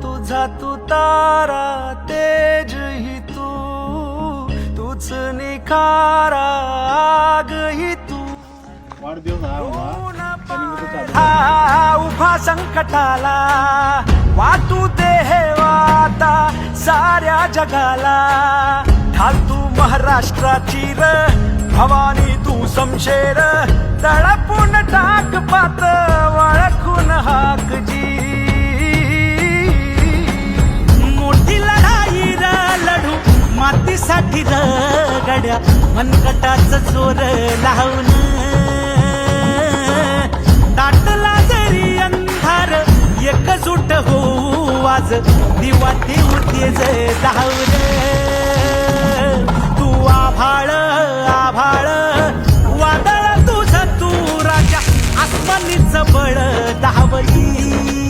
तुझा तू तारा तेज ही तूच निखारा आग ही तू वाढदिवस हा उभा संकटाला वाटू दे हे वाता साऱ्या जगाला ढाल तू महाराष्ट्राची र भवानी तू समशेर तळपून टाक पात वळखून हाक जी मोठी लढाई र लढू मातीसाठी र गड्या मनकटाच जोर लावून दाटला जरी अंधार एकजूट होऊ आज दिवा ठेवू तेज धावून तू आभाळ आभाळ वादळ तुझ तू राजा आसमानीच बळ धावली